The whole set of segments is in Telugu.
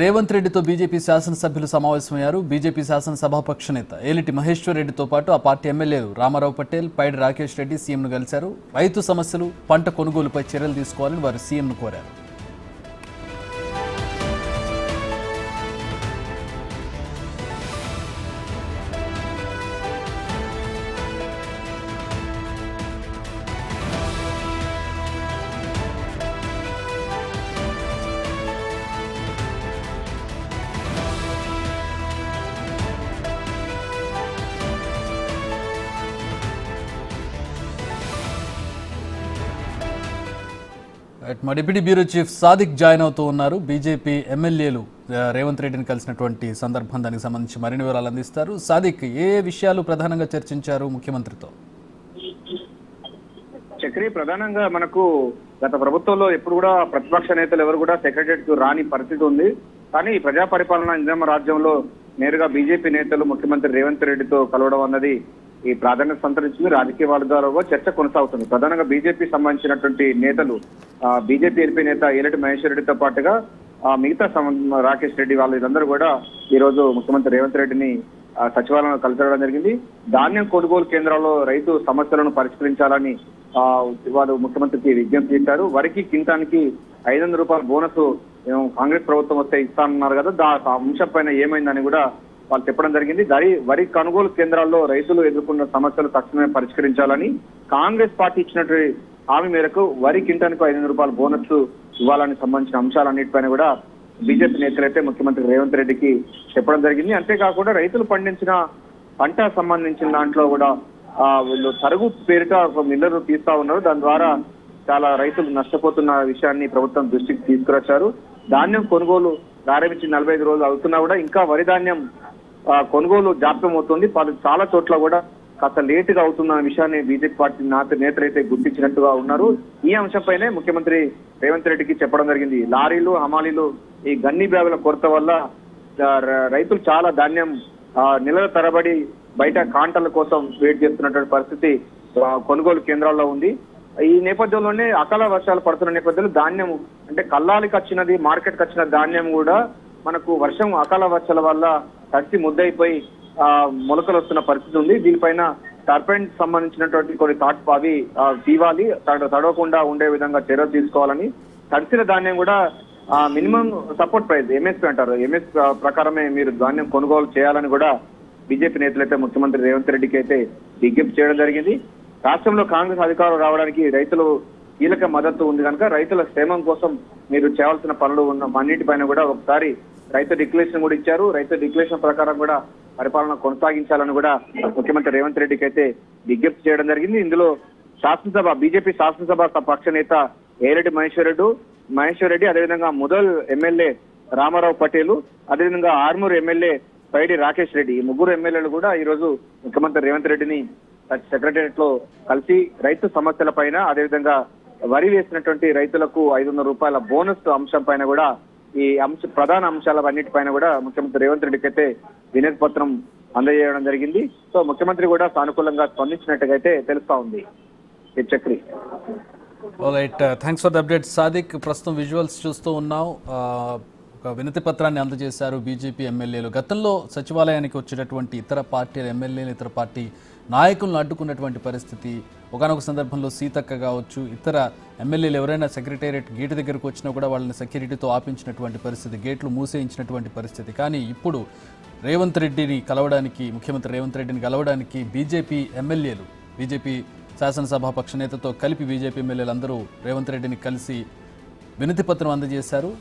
రేవంత్ రెడ్డితో బీజేపీ శాసనసభ్యులు సమావేశమయ్యారు. బీజేపీ శాసనసభాపక్ష నేత ఏలిటి మహేశ్వర్ రెడ్డితో పాటు ఆ పార్టీ ఎమ్మెల్యేలు రామారావు పటేల్, పైడి రాకేష్ రెడ్డి సీఎంను కలిశారు. రైతు సమస్యలు, పంట కొనుగోలుపై చర్యలు తీసుకోవాలని వారు సీఎంను కోరారు. మా deputy bureau chief Sadiq join అవుతూ ఉన్నారు. బీజేపీ ఎమ్మెల్యేలు రేవంత్ రెడ్డిని కలిసినటువంటి సందర్భం దానికి సంబంధించి మరిన్ని వివరాలు అందిస్తారు. సాదిక్, ఏ విషయాలు ప్రధానంగా చర్చించారు ముఖ్యమంత్రితో? చక్రి, ప్రధానంగా మనకు గత ప్రభుత్వంలో ఎప్పుడు కూడా ప్రతిపక్ష నేతలు ఎవరు కూడా సెక్రటరియట్ కు రాని పరిస్థితి ఉంది. కానీ ప్రజా పరిపాలన ఇందిరమ్మ రాజ్యంలో నేరుగా బీజేపీ నేతలు ముఖ్యమంత్రి రేవంత్ రెడ్డితో కలవడం అన్నది ఈ ప్రాధాన్యత సంతరించింది. రాజకీయ వర్గాలలో చర్చ కొనసాగుతుంది. ప్రధానంగా బీజేపీ సంబంధించినటువంటి నేతలు, బీజేపీ ఎంపీ నేత ఏలటి మహేశ్వర్ రెడ్డితో పాటుగా మిగతా రాకేష్ రెడ్డి వాళ్ళందరూ కూడా ఈ రోజు ముఖ్యమంత్రి రేవంత్ రెడ్డిని సచివాలయంలో కలిసడం జరిగింది. ధాన్యం కొనుగోలు కేంద్రాల్లో రైతు సమస్యలను పరిష్కరించాలని వాళ్ళు ముఖ్యమంత్రికి విజ్ఞప్తి చేశారు. వరికి కింటానికి 500 రూపాయల బోనస్ కాంగ్రెస్ ప్రభుత్వం వస్తే ఇస్తానన్నారు కదా, ఆ అంశం పైన ఏమైందని కూడా వాళ్ళు చెప్పడం జరిగింది. వరి కొనుగోలు కేంద్రాల్లో రైతులు ఎదుర్కొన్న సమస్యలు తక్షణమే పరిష్కరించాలని, కాంగ్రెస్ పార్టీ ఇచ్చినటువంటి హామీ మేరకు వరి కింటానికి 500 రూపాయల బోనస్ ఇవ్వాలని సంబంధించిన అంశాలన్నిటిపైన కూడా బీజేపీ నేతలైతే ముఖ్యమంత్రి రేవంత్ రెడ్డికి చెప్పడం జరిగింది. అంతేకాకుండా రైతులు పండించిన పంట సంబంధించిన దాంట్లో కూడా వీళ్ళు తరుగు పేరిట మిల్లర్లు తీస్తా ఉన్నారు. దాని ద్వారా చాలా రైతులు నష్టపోతున్న విషయాన్ని ప్రభుత్వం దృష్టికి తీసుకువచ్చారు. ధాన్యం కొనుగోలు ప్రారంభించి 45 రోజులు అవుతున్నా కూడా ఇంకా వరి ధాన్యం కొనుగోలు జాప్యం అవుతుంది. చాలా చోట్ల కూడా కాస్త లేట్ గా అవుతున్న విషయాన్ని బీజేపీ పార్టీ నేతలైతే గుర్తించినట్టుగా ఉన్నారు. ఈ అంశంపైనే ముఖ్యమంత్రి రేవంత్ రెడ్డికి చెప్పడం జరిగింది. లారీలు, హమాలీలు, ఈ గన్ని బ్యాగుల కొరత వల్ల రైతులు చాలా ధాన్యం నెలల తరబడి బయట కాంటల కోసం వెయిట్ చేస్తున్నటువంటి పరిస్థితి కొనుగోలు కేంద్రాల్లో ఉంది. ఈ నేపథ్యంలోనే అకాల వర్షాలు పడుతున్న నేపథ్యంలో ధాన్యం అంటే కల్లాలికి వచ్చినది, మార్కెట్కి వచ్చిన ధాన్యం కూడా మనకు అకాల వర్షాల వల్ల తడిసి ముద్దయిపోయి మొలకలు వస్తున్న పరిస్థితి ఉంది. దీనిపైన టర్పైన్ సంబంధించినటువంటి కొన్ని అవి తీవాలి, తడవకుండా ఉండే విధంగా చర్యలు తీసుకోవాలని, తడిసిన ధాన్యం కూడా మినిమం సపోర్ట్ ప్రైస్ ఎంఎస్పీ అంటారు, ఎంఎస్ ప్రకారమే మీరు ధాన్యం కొనుగోలు చేయాలని కూడా బీజేపీ నేతలైతే ముఖ్యమంత్రి రేవంత్ రెడ్డికి అయితే విజ్ఞప్తి చేయడం జరిగింది. రాష్ట్రంలో కాంగ్రెస్ అధికారం రావడానికి రైతులు కీలక మద్దతు ఉంది కనుక రైతుల క్షేమం కోసం మీరు చేయాల్సిన పనులు ఉన్న అన్నిటిపైన కూడా ఒకసారి రైతు డిక్లరేషన్ కూడా ఇచ్చారు. రైతు డిక్లరేషన్ ప్రకారం కూడా పరిపాలన కొనసాగించాలని కూడా ముఖ్యమంత్రి రేవంత్ రెడ్డికి అయితే విజ్ఞప్తి చేయడం జరిగింది. ఇందులో బీజేపీ శాసనసభ పక్ష నేత ఏలటి మహేశ్వర్ రెడ్డి, అదేవిధంగా ముదల్ ఎమ్మెల్యే రామారావు పటేల్, అదేవిధంగా ఆర్మూర్ ఎమ్మెల్యే పైడి రాకేష్ రెడ్డి, ఈ ముగ్గురు ఎమ్మెల్యేలు కూడా ఈ రోజు ముఖ్యమంత్రి రేవంత్ రెడ్డిని సెక్రటరియట్ లో కలిసి రైతు సమస్యల పైన, అదేవిధంగా వరి వేసినటువంటి రైతులకు 500 రూపాయల బోనస్ అంశం పైన కూడా ఈ ప్రధాన అంశాల అన్నిటిపైన కూడా ముఖ్యమంత్రి రేవంత్ రెడ్డికి అయితే వినతి పత్రం అందజేయడం జరిగింది. సో ముఖ్యమంత్రి కూడా సానుకూలంగా స్పందించినట్టుగా అయితే తెలుస్తా ఉంది. Chakri, thanks for the update Sadiq. ప్రస్తుతం విజువల్స్ చూస్తూ ఉన్నాం. ఒక వినతి పత్రాన్ని అందజేశారు బీజేపీ ఎమ్మెల్యేలు. గతంలో సచివాలయానికి వచ్చేటటువంటి ఇతర పార్టీల ఎమ్మెల్యేలు, ఇతర పార్టీ నాయకులను అడ్డుకున్నటువంటి పరిస్థితి, ఒకనొక సందర్భంలో సీతక్క కావచ్చు, ఇతర ఎమ్మెల్యేలు ఎవరైనా సెక్రటేరియట్ గేటు దగ్గరకు వచ్చినా కూడా వాళ్ళని సెక్యూరిటీతో ఆపించినటువంటి పరిస్థితి, గేట్లు మూసేయించినటువంటి పరిస్థితి. కానీ ఇప్పుడు ముఖ్యమంత్రి రేవంత్ రెడ్డిని కలవడానికి బీజేపీ ఎమ్మెల్యేలు, బీజేపీ శాసనసభాపక్ష నేతతో కలిపి బీజేపీ ఎమ్మెల్యేలు అందరూ రేవంత్ రెడ్డిని కలిసి వినతి పత్రం అందజేశారు.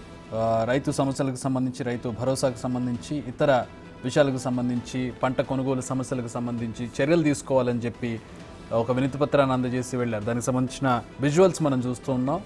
రైతు సమస్యలకు సంబంధించి, రైతు భరోసాకు సంబంధించి, ఇతర విషయాలకు సంబంధించి, పంట కొనుగోలు సమస్యలకు సంబంధించి చర్యలు తీసుకోవాలని చెప్పి ఒక వినతి పత్రాన్ని అందజేసి వెళ్ళారు. దానికి సంబంధించిన విజువల్స్ మనం చూస్తూ ఉన్నాం.